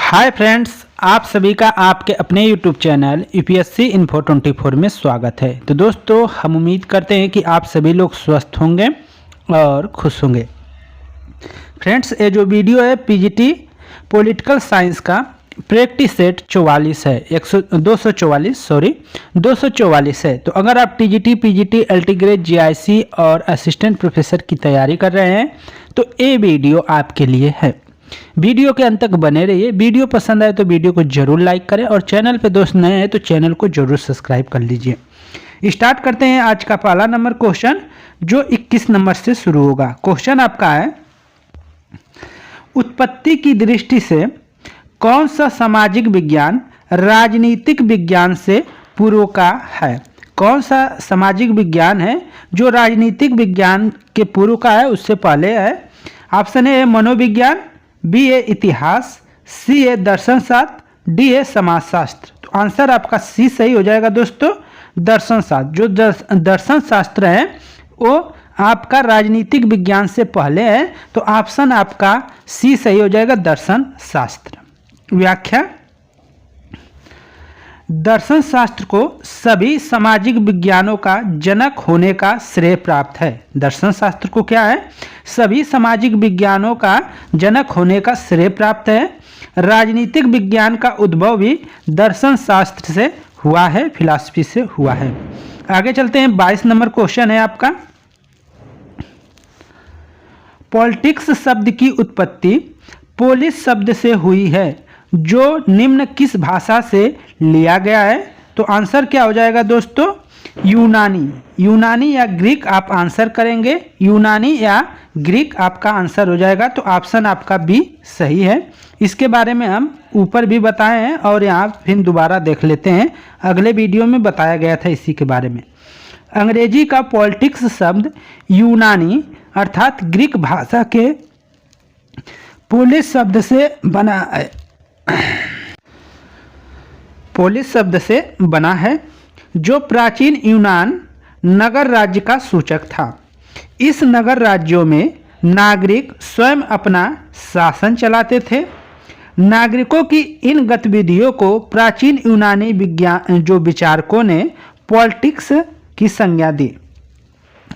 Hi friends, आप सभी का आपके अपने यूट्यूब चैनल यूपीएससी इन्फो 24 में स्वागत है। तो दोस्तों, हम उम्मीद करते हैं कि आप सभी लोग स्वस्थ होंगे और खुश होंगे। फ्रेंड्स, ये जो वीडियो है पीजीटी पॉलिटिकल साइंस का प्रैक्टिस सेट 44 है, 244 है। तो अगर आप टीजीटी, पीजीटी, अल्टीग्रेड, जीआईसी और असिस्टेंट प्रोफेसर की तैयारी कर रहे हैं तो ये वीडियो आपके लिए है। वीडियो के अंत तक बने रहिए। वीडियो पसंद आए तो वीडियो को जरूर लाइक करें और चैनल पे दोस्त नए हैं तो चैनल को जरूर सब्सक्राइब कर लीजिए। स्टार्ट करते हैं आज का पहला नंबर क्वेश्चन, जो 21 नंबर से शुरू होगा। क्वेश्चन आपका है, उत्पत्ति की दृष्टि से कौन सा सामाजिक विज्ञान राजनीतिक विज्ञान से पूर्व का है? कौन सा सामाजिक विज्ञान है जो राजनीतिक विज्ञान के पूर्व का है, उससे पहले है? ऑप्शन ए मनोविज्ञान, बी ए इतिहास, सी ए दर्शन शास्त्र, डी ए समाजशास्त्र। तो आंसर आपका सी सही हो जाएगा दोस्तों, दर्शन शास्त्र। जो दर्शन शास्त्र है वो आपका राजनीतिक विज्ञान से पहले है, तो ऑप्शन आपका सी सही हो जाएगा, दर्शन शास्त्र। व्याख्या, दर्शन शास्त्र को सभी सामाजिक विज्ञानों का जनक होने का श्रेय प्राप्त है। दर्शन शास्त्र को क्या है? सभी सामाजिक विज्ञानों का जनक होने का श्रेय प्राप्त है। राजनीतिक विज्ञान का उद्भव भी दर्शन शास्त्र से हुआ है, फिलॉसफी से हुआ है। आगे चलते हैं, 22 नंबर क्वेश्चन है आपका। पॉलिटिक्स शब्द की उत्पत्ति पोलिस शब्द से हुई है, जो निम्न किस भाषा से लिया गया है? तो आंसर क्या हो जाएगा दोस्तों? यूनानी या ग्रीक आप आंसर करेंगे। यूनानी या ग्रीक आपका आंसर हो जाएगा, तो ऑप्शन आपका बी सही है। इसके बारे में हम ऊपर भी बताए हैं और यहाँ फिर दोबारा देख लेते हैं, अगले वीडियो में बताया गया था इसी के बारे में। अंग्रेजी का पॉलिटिक्स शब्द यूनानी अर्थात ग्रीक भाषा के पोलिस शब्द से बना है। पोलिस शब्द से बना है, जो प्राचीन यूनान नगर राज्य का सूचक था। इस नगर राज्यों में नागरिक स्वयं अपना शासन चलाते थे। नागरिकों की इन गतिविधियों को प्राचीन यूनानी विचारकों ने पॉलिटिक्स की संज्ञा दी।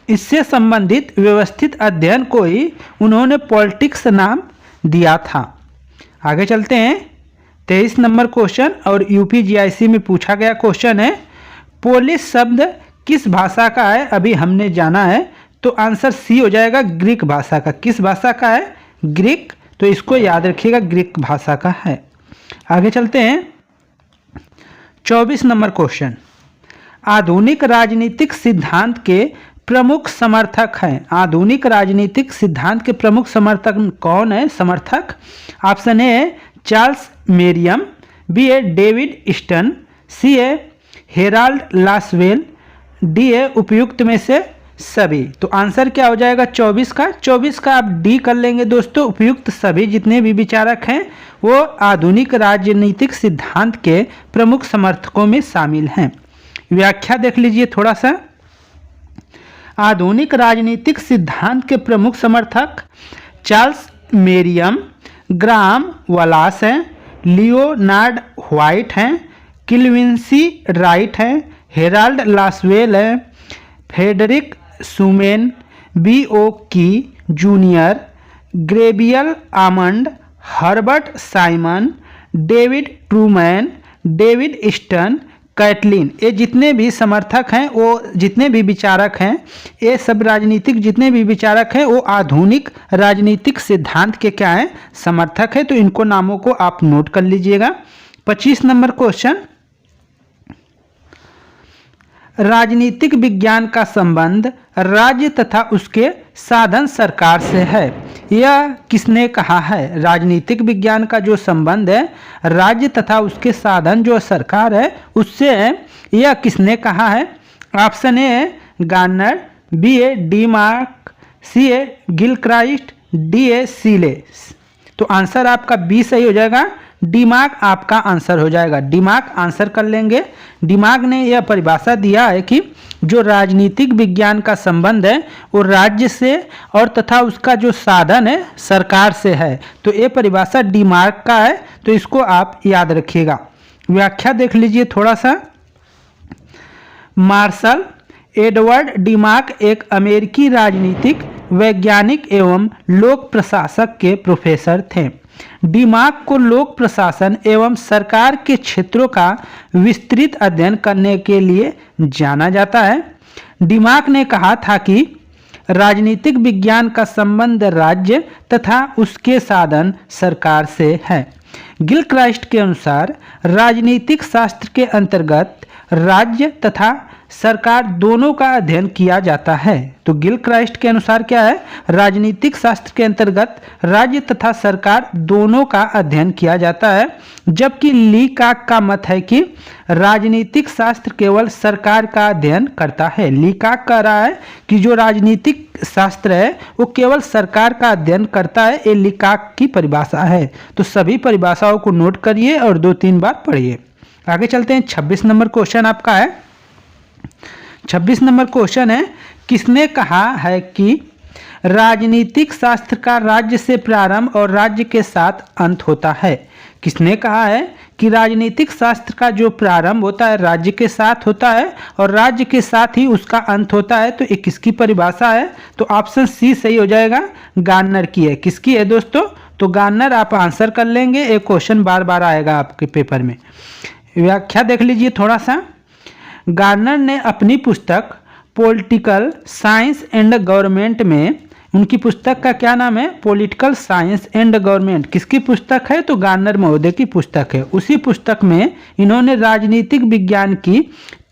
इससे संबंधित व्यवस्थित अध्ययन को ही उन्होंने पॉलिटिक्स नाम दिया था। आगे चलते हैं, 23 नंबर क्वेश्चन और यूपी जीआईसी में पूछा गया क्वेश्चन है, पोलिस शब्द किस भाषा का है? अभी हमने जाना है, तो आंसर सी हो जाएगा, ग्रीक भाषा का। किस भाषा का है? ग्रीक। तो इसको याद रखिएगा, ग्रीक भाषा का है। आगे चलते हैं, 24 नंबर क्वेश्चन। आधुनिक राजनीतिक सिद्धांत के प्रमुख समर्थक हैं। आधुनिक राजनीतिक सिद्धांत के प्रमुख समर्थक कौन है? समर्थक, option A Charles Merriam, B a David Easton, C a Harold Lasswell, D a उपयुक्त में से सभी। तो आंसर क्या हो जाएगा 24 का? 24 का आप डी कर लेंगे दोस्तों, उपयुक्त सभी जितने भी विचारक हैं वो आधुनिक राजनीतिक सिद्धांत के प्रमुख समर्थकों में शामिल हैं। व्याख्या देख लीजिए थोड़ा सा। आधुनिक राजनीतिक सिद्धांत के प्रमुख समर्थक चार्ल्स मेरियम, ग्राहम वालास हैं, लियोनार्ड व्हाइट हैं, किल्विंसी राइट हैं, हेराल्ड लासवेल हैं, फ्रेडरिक सुमेन, B.O. की junior, Gabriel Almond, Herbert Simon, David Truman, David Easton, Catlin. ये जितने भी समर्थक हैं, वो जितने भी विचारक हैं, ये सब राजनीतिक जितने भी विचारक हैं वो आधुनिक राजनीतिक सिद्धांत के क्या हैं? समर्थक हैं। तो इनको नामों को आप नोट कर लीजिएगा। 25 नंबर क्वेश्चन, राजनीतिक विज्ञान का संबंध राज्य तथा उसके साधन सरकार से है। यह किसने कहा है? राजनीतिक विज्ञान का जो संबंध है राज्य तथा उसके साधन जो सरकार है उससे है, यह किसने कहा है? Option A Garner, B A Demark, C A Gilchrist, D A Seeley. तो आंसर आपका बी सही हो जाएगा, दिमाग आपका आंसर हो जाएगा। दिमाग आंसर कर लेंगे। दिमाग ने यह परिभाषा दिया है कि जो राजनीतिक विज्ञान का संबंध है वो राज्य से और तथा उसका जो साधन है सरकार से है। तो ये परिभाषा दिमाग का है, तो इसको आप याद रखिएगा। व्याख्या देख लीजिए थोड़ा सा। मार्शल एडवर्ड दिमाग एक अमेरिकी राजनीतिक वैज्ञानिक एवं लोक प्रशासक के प्रोफेसर थे। दिमाग को लोक प्रशासन एवं सरकार के क्षेत्रों का विस्तृत अध्ययन करने के लिए जाना जाता है। दिमाग ने कहा था कि राजनीतिक विज्ञान का संबंध राज्य तथा उसके साधन सरकार से है। गिलक्राइस्ट के अनुसार राजनीतिक शास्त्र के अंतर्गत राज्य तथा सरकार दोनों का अध्ययन किया जाता है। तो गिलक्राइस्ट के अनुसार क्या है, राजनीतिक शास्त्र के अंतर्गत राज्य तथा सरकार दोनों का अध्ययन किया जाता है, जबकि लीकाक का मत है कि राजनीतिक शास्त्र केवल सरकार का अध्ययन करता है। लीकाक कह रहा है कि जो राजनीतिक शास्त्र है वो केवल सरकार का अध्ययन करता है। ये लीकाक की परिभाषा है। तो सभी परिभाषाओं को नोट करिए और 2-3 बार पढ़िए। आगे चलते हैं। 26 नंबर क्वेश्चन आपका है। 26 नंबर क्वेश्चन है, किसने कहा है कि राजनीतिक शास्त्र का राज्य से प्रारंभ और राज्य के साथ अंत होता है? किसने कहा है कि राजनीतिक शास्त्र का जो प्रारंभ होता है राज्य के साथ होता है और राज्य के साथ ही उसका अंत होता है? तो ये किसकी परिभाषा है? तो ऑप्शन सी सही हो जाएगा, गार्नर की है। किसकी है दोस्तों? तो गार्नर आप आंसर कर लेंगे। एक क्वेश्चन बार बार आएगा आपके पेपर में। व्याख्या देख लीजिए थोड़ा सा। गार्नर ने अपनी पुस्तक पॉलिटिकल साइंस एंड गवर्नमेंट में, उनकी पुस्तक का क्या नाम है? Political science and government. किसकी पुस्तक है? तो गार्नर महोदय की पुस्तक है। उसी पुस्तक में इन्होंने राजनीतिक विज्ञान की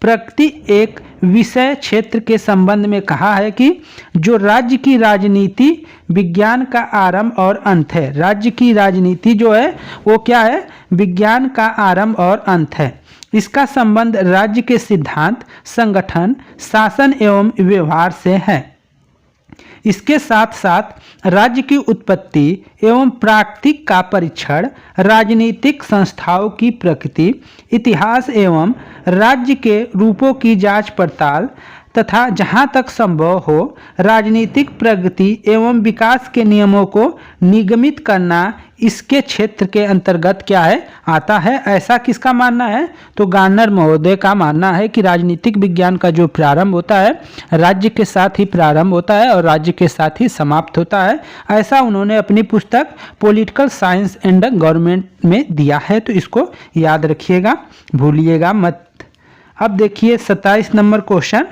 प्रकृति एक विषय क्षेत्र के संबंध में कहा है कि जो राज्य की राजनीति विज्ञान का आरंभ और अंत है। राज्य की राजनीति जो है वो क्या है? विज्ञान का आरंभ और अंत है। इसका संबंध राज्य के सिद्धांत, संगठन, शासन एवं व्यवहार से है। इसके साथ साथ राज्य की उत्पत्ति एवं प्राकृति का परीक्षण, राजनीतिक संस्थाओं की प्रकृति, इतिहास एवं राज्य के रूपों की जांच पड़ताल तथा जहां तक संभव हो राजनीतिक प्रगति एवं विकास के नियमों को निगमित करना इसके क्षेत्र के अंतर्गत क्या है? आता है। ऐसा किसका मानना है? तो गार्नर महोदय का मानना है कि राजनीतिक विज्ञान का जो प्रारंभ होता है राज्य के साथ ही प्रारंभ होता है और राज्य के साथ ही समाप्त होता है। ऐसा उन्होंने अपनी पुस्तक पॉलिटिकल साइंस एंड गवर्नमेंट में दिया है। तो इसको याद रखिएगा, भूलिएगा मत। अब देखिए 27 नंबर क्वेश्चन।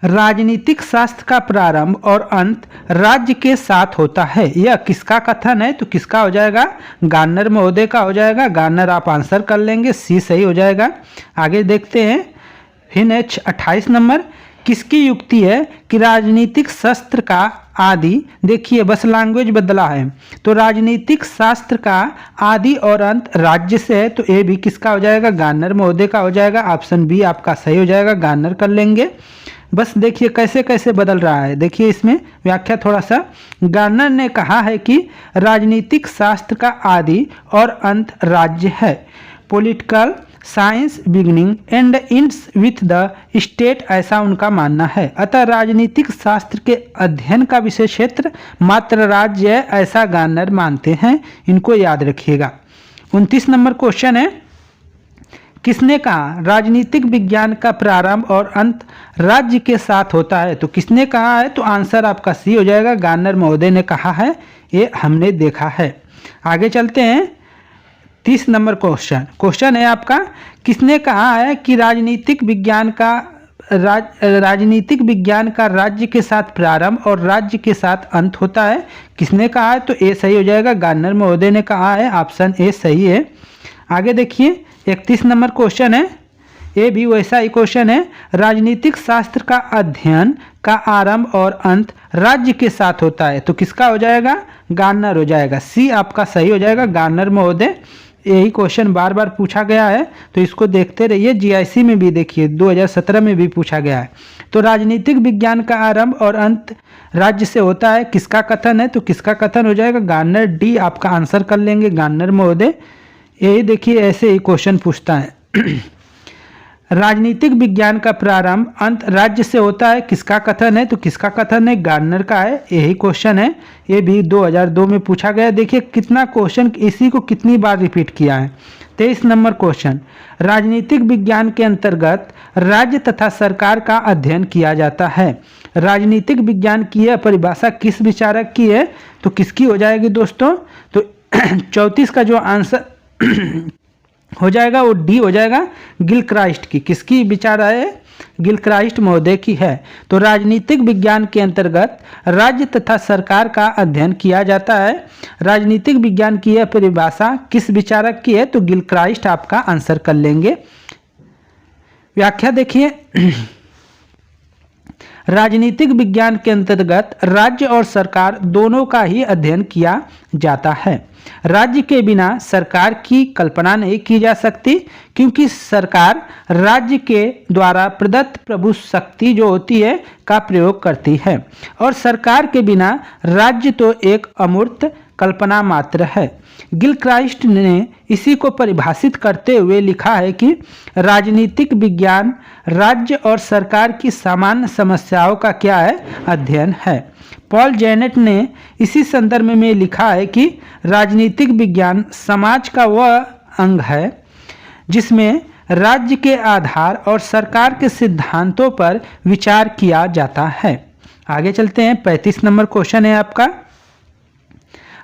राजनीतिक शास्त्र का प्रारंभ और अंत राज्य के साथ होता है। यह किसका कथन है? तो किसका हो जाएगा? गार्नर महोदय का हो जाएगा। गार्नर आप आंसर कर लेंगे, सी सही हो जाएगा। आगे देखते हैं। फिर 28 नंबर, किसकी युक्ति है कि राजनीतिक शास्त्र का आदि, देखिए बस लैंग्वेज बदला है, तो राजनीतिक शास्त्र का आदि और अंत राज्य से है। तो ये भी किसका हो जाएगा? गार्नर महोदय का हो जाएगा। ऑप्शन बी आपका सही हो जाएगा, गार्नर कर लेंगे। बस देखिए कैसे कैसे बदल रहा है। देखिए इसमें व्याख्या थोड़ा सा। गार्नर ने कहा है कि राजनीतिक शास्त्र का आदि और अंत राज्य है। Political science beginning and ends with the state, ऐसा उनका मानना है। अतः राजनीतिक शास्त्र के अध्ययन का विषय क्षेत्र मात्र राज्य है, ऐसा गार्नर मानते हैं। इनको याद रखिएगा। 29 नंबर क्वेश्चन है, किसने कहा राजनीतिक विज्ञान का प्रारंभ और अंत राज्य के साथ होता है? तो किसने कहा है? तो आंसर आपका सी हो जाएगा, गार्नर महोदय ने कहा है। ये हमने देखा है। आगे चलते हैं। 30 नंबर क्वेश्चन है आपका, किसने कहा है कि राजनीतिक विज्ञान का राज्य के साथ प्रारंभ और राज्य के साथ अंत होता है? किसने कहा है? तो ए सही हो जाएगा, गार्नर महोदय ने कहा है। ऑप्शन ए सही है। आगे देखिए 31 नंबर क्वेश्चन है। ये भी वैसा ही क्वेश्चन है। राजनीतिक शास्त्र का अध्ययन का आरंभ और अंत राज्य के साथ होता है। तो किसका हो जाएगा? गार्नर हो जाएगा। सी आपका सही हो जाएगा, गार्नर महोदय। यही क्वेश्चन बार बार पूछा गया है, तो इसको देखते रहिए। जीआईसी में भी देखिए 2017 में भी पूछा गया है। तो राजनीतिक विज्ञान का आरंभ और अंत राज्य से होता है, किसका कथन है? तो किसका कथन हो जाएगा? गार्नर। डी आपका आंसर कर लेंगे, गार्नर महोदय। यही देखिए ऐसे ही क्वेश्चन पूछता है। राजनीतिक विज्ञान का प्रारंभ अंत राज्य से होता है, किसका कथन है? तो किसका कथन है? गार्नर का है। यही क्वेश्चन है, ये भी 2002 में पूछा गया। देखिए कितना क्वेश्चन, इसी को कितनी बार रिपीट किया है। 23 नंबर क्वेश्चन, राजनीतिक विज्ञान के अंतर्गत राज्य तथा सरकार का अध्ययन किया जाता है। राजनीतिक विज्ञान की यह परिभाषा किस विचारक की है? तो किसकी हो जाएगी दोस्तों? तो 34 का जो आंसर हो जाएगा वो डी हो जाएगा, गिलक्राइस्ट की। किसकी विचार है? गिलक्राइस्ट महोदय की है। तो राजनीतिक विज्ञान के अंतर्गत राज्य तथा सरकार का अध्ययन किया जाता है। राजनीतिक विज्ञान की यह परिभाषा किस विचारक की है? तो गिलक्राइस्ट आपका आंसर कर लेंगे। व्याख्या देखिए, राजनीतिक विज्ञान के अंतर्गत राज्य और सरकार दोनों का ही अध्ययन किया जाता है। राज्य के बिना सरकार की कल्पना नहीं की जा सकती, क्योंकि सरकार राज्य के द्वारा प्रदत्त प्रभु शक्ति जो होती है का प्रयोग करती है, और सरकार के बिना राज्य तो एक अमूर्त कल्पना मात्र है। गिलक्राइस्ट ने इसी को परिभाषित करते हुए लिखा है कि राजनीतिक विज्ञान राज्य और सरकार की सामान्य समस्याओं का क्या है? अध्ययन है। पॉल जेनेट ने इसी संदर्भ में लिखा है कि राजनीतिक विज्ञान समाज का वह अंग है जिसमें राज्य के आधार और सरकार के सिद्धांतों पर विचार किया जाता है। आगे चलते हैं, 35 नंबर क्वेश्चन है आपका।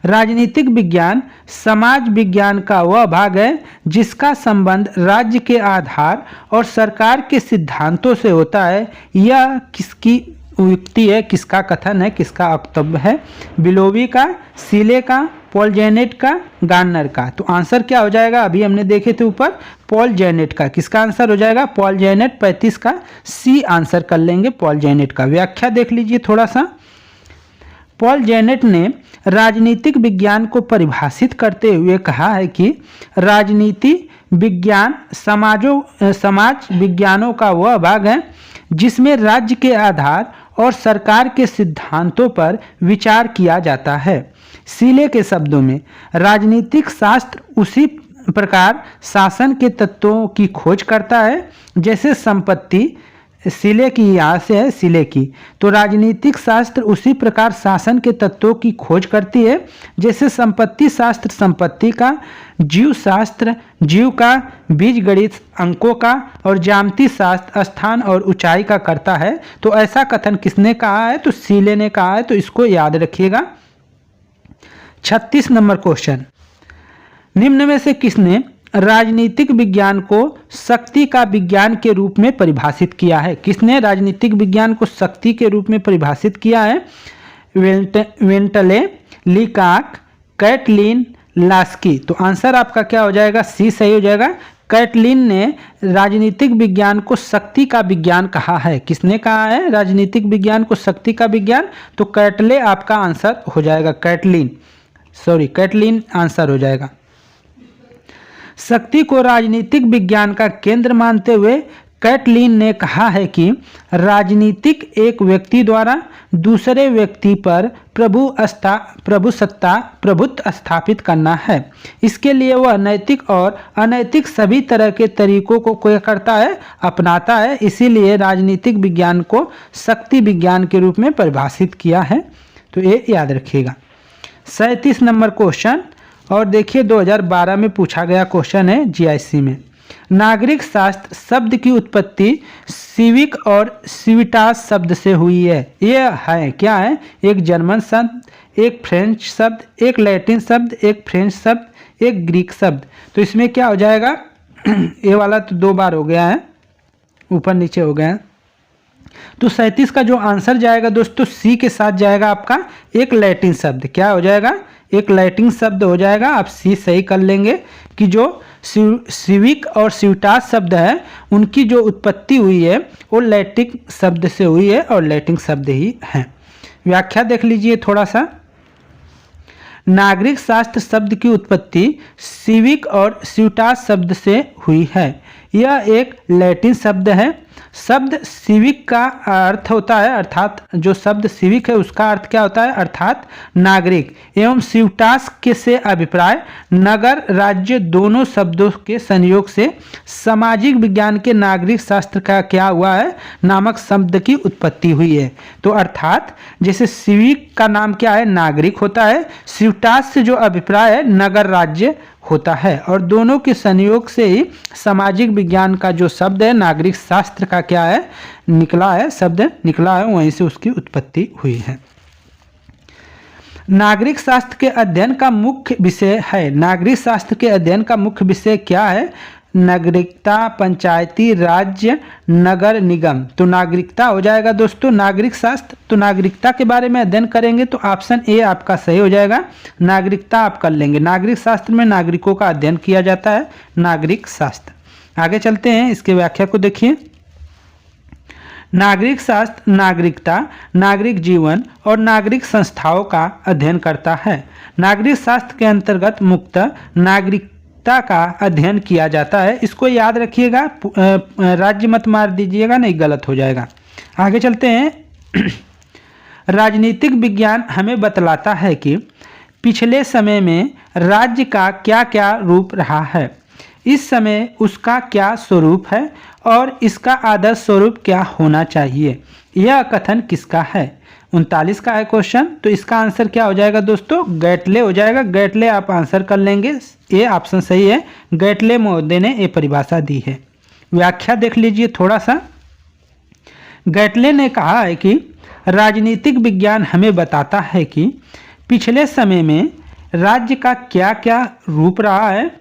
राजनीतिक विज्ञान समाज विज्ञान का वह भाग है जिसका संबंध राज्य के आधार और सरकार के सिद्धांतों से होता है। यह किसकी युक्ति है? किसका कथन है? किसका वक्तव्य है? बिलोवी का, सीले का, पॉल जेनेट का, गार्नर का। तो आंसर क्या हो जाएगा? अभी हमने देखे थे ऊपर, पॉल जेनेट का। किसका आंसर हो जाएगा? Paul Janet. 35 का सी आंसर कर लेंगे, पॉल जेनेट का। व्याख्या देख लीजिए थोड़ा सा। पॉल जेनेट ने राजनीतिक विज्ञान को परिभाषित करते हुए कहा है कि राजनीति विज्ञान समाज विज्ञानों का वह भाग है जिसमें राज्य के आधार और सरकार के सिद्धांतों पर विचार किया जाता है। सीले के शब्दों में राजनीतिक शास्त्र उसी प्रकार शासन के तत्वों की खोज करता है जैसे संपत्ति, सीले की यहाँ से है सीले की, तो राजनीतिक शास्त्र उसी प्रकार शासन के तत्वों की खोज करती है जैसे संपत्ति शास्त्र संपत्ति का, जीव शास्त्र जीव का, बीज गणित अंकों का, और ज्यामिति शास्त्र स्थान और ऊंचाई का करता है। तो ऐसा कथन किसने कहा है? तो सीले ने कहा है। तो इसको याद रखिएगा। 36 नंबर क्वेश्चन, निम्न में से किसने राजनीतिक विज्ञान को शक्ति का विज्ञान के रूप में परिभाषित किया है? किसने राजनीतिक विज्ञान को शक्ति के रूप में परिभाषित किया है? वेंटले, लीकाक, कैटलिन, लास्की। तो आंसर आपका क्या हो जाएगा? सी सही हो जाएगा। कैटलिन ने राजनीतिक विज्ञान को शक्ति का विज्ञान कहा है। किसने कहा है राजनीतिक विज्ञान को शक्ति का विज्ञान? तो कैटले आपका आंसर हो जाएगा। कैटलिन आंसर हो जाएगा। शक्ति को राजनीतिक विज्ञान का केंद्र मानते हुए कैटलिन ने कहा है कि राजनीतिक एक व्यक्ति द्वारा दूसरे व्यक्ति पर प्रभुत्व स्थापित करना है। इसके लिए वह नैतिक और अनैतिक सभी तरह के तरीकों को क्या करता है? अपनाता है। इसीलिए राजनीतिक विज्ञान को शक्ति विज्ञान के रूप में परिभाषित किया है। तो ये याद रखिएगा। 37 नंबर क्वेश्चन, और देखिए 2012 में पूछा गया क्वेश्चन है जीआईसी में। नागरिक शास्त्र शब्द की उत्पत्ति सिविक और सिविटास शब्द से हुई है। ये है क्या है? एक जर्मन शब्द, एक फ्रेंच शब्द, एक लैटिन शब्द, एक फ्रेंच शब्द, एक ग्रीक शब्द। तो इसमें क्या हो जाएगा? ये वाला तो 2 बार हो गया है, ऊपर नीचे हो गया है। तो 37 का जो आंसर जाएगा दोस्तों सी के साथ जाएगा आपका एक लैटिन शब्द। क्या हो जाएगा? एक लैटिन शब्द हो जाएगा। आप सी सही कर लेंगे कि जो सिविक और सिविटास शब्द है उनकी जो उत्पत्ति हुई है वो लैटिन शब्द से हुई है और लैटिन शब्द ही है। व्याख्या देख लीजिए थोड़ा सा। नागरिक शास्त्र शब्द की उत्पत्ति सिविक और सिविटास शब्द से हुई है। यह एक लैटिन शब्द है। शब्द सिविक का अर्थ होता है, अर्थात जो शब्द सिविक है उसका अर्थ क्या होता है, अर्थात नागरिक, एवं सिविटास के से अभिप्राय नगर राज्य दोनों शब्दों के संयोग से सामाजिक विज्ञान के नागरिक शास्त्र का क्या हुआ है नामक शब्द की उत्पत्ति हुई है। तो अर्थात जैसे सिविक का नाम क्या है, नागरिक होता है, सिविटास से जो अभिप्राय है नगर राज्य होता है, और दोनों के संयोग से ही सामाजिक विज्ञान का जो शब्द है नागरिक शास्त्र का क्या है निकला है, शब्द निकला है, वहीं से उसकी उत्पत्ति हुई है। नागरिक शास्त्र के अध्ययन का मुख्य विषय है, नागरिक शास्त्र के अध्ययन का मुख्य विषय क्या है, नागरिकता, पंचायती राज्य, नगर निगम। तो नागरिकता हो जाएगा दोस्तों नागरिक शास्त्र। तो नागरिकता के बारे में अध्ययन करेंगे तो ऑप्शन ए आपका सही हो जाएगा, नागरिकता आप कर लेंगे। नागरिक शास्त्र में नागरिकों का अध्ययन किया जाता है, नागरिक शास्त्र। आगे चलते हैं, इसके व्याख्या को देखिए। नागरिक शास्त्र नागरिकता, नागरिक जीवन और नागरिक संस्थाओं का अध्ययन करता है। नागरिक शास्त्र के अंतर्गत मुक्त नागरिक का अध्ययन किया जाता है। इसको याद रखिएगा, राज्य मत मार दीजिएगा, नहीं गलत हो जाएगा। आगे चलते हैं। राजनीतिक विज्ञान हमें बतलाता है कि पिछले समय में राज्य का क्या क्या रूप रहा है, इस समय उसका क्या स्वरूप है और इसका आदर्श स्वरूप क्या होना चाहिए। यह कथन किसका है? 39 का है क्वेश्चन। तो इसका आंसर क्या हो जाएगा दोस्तों, गैटले हो जाएगा। गैटले आप आंसर कर लेंगे, ये ऑप्शन सही है। गैटले महोदय ने ये परिभाषा दी है। व्याख्या देख लीजिए थोड़ा सा। गैटले ने कहा है कि राजनीतिक विज्ञान हमें बताता है कि पिछले समय में राज्य का क्या क्या रूप रहा है,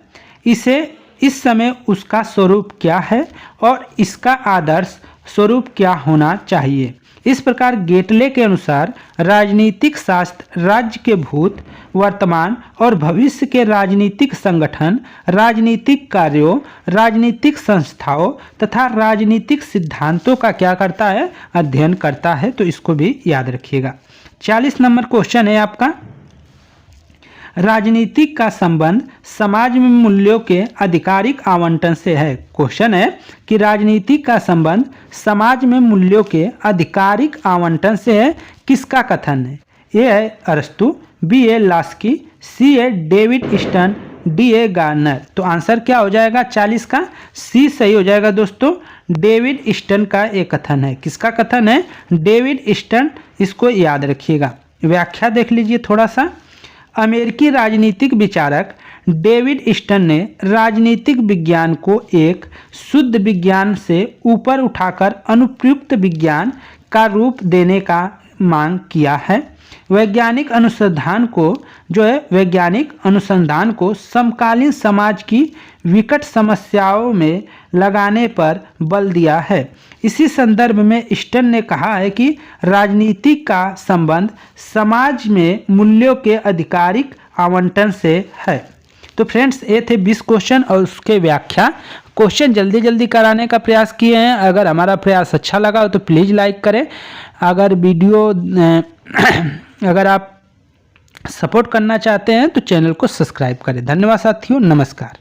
इस समय उसका स्वरूप क्या है और इसका आदर्श स्वरूप क्या होना चाहिए। इस प्रकार गेटले के अनुसार राजनीतिक शास्त्र राज्य के भूत, वर्तमान और भविष्य के राजनीतिक संगठन, राजनीतिक कार्यों, राजनीतिक संस्थाओं तथा राजनीतिक सिद्धांतों का क्या करता है, अध्ययन करता है। तो इसको भी याद रखिएगा। 40 नंबर क्वेश्चन है आपका, राजनीतिक का संबंध समाज में मूल्यों के आधिकारिक आवंटन से है। क्वेश्चन है कि राजनीति का संबंध समाज में मूल्यों के आधिकारिक आवंटन से है, किसका कथन है? ए है अरस्तु, बी है लास्की, सी है डेविड स्टर्न, डी है गार्नर। तो आंसर क्या हो जाएगा 40 का? सी सही हो जाएगा दोस्तों। डेविड स्टर्न का एक कथन है। किसका कथन है? David stern. इसको याद रखिएगा। व्याख्या देख लीजिए थोड़ा सा। अमेरिकी राजनीतिक विचारक डेविड स्टर्न ने राजनीतिक विज्ञान को एक शुद्ध विज्ञान से ऊपर उठाकर अनुप्रयुक्त विज्ञान का रूप देने का मांग किया है। वैज्ञानिक अनुसंधान को समकालीन समाज की विकट समस्याओं में लगाने पर बल दिया है। इसी संदर्भ में स्टर्न ने कहा है कि राजनीति का संबंध समाज में मूल्यों के आधिकारिक आवंटन से है। तो फ्रेंड्स ये थे 20 क्वेश्चन और उसके व्याख्या। क्वेश्चन जल्दी जल्दी कराने का प्रयास किए हैं। अगर हमारा प्रयास अच्छा लगा हो तो प्लीज़ लाइक करें। अगर आप सपोर्ट करना चाहते हैं तो चैनल को सब्सक्राइब करें। धन्यवाद साथियों, नमस्कार।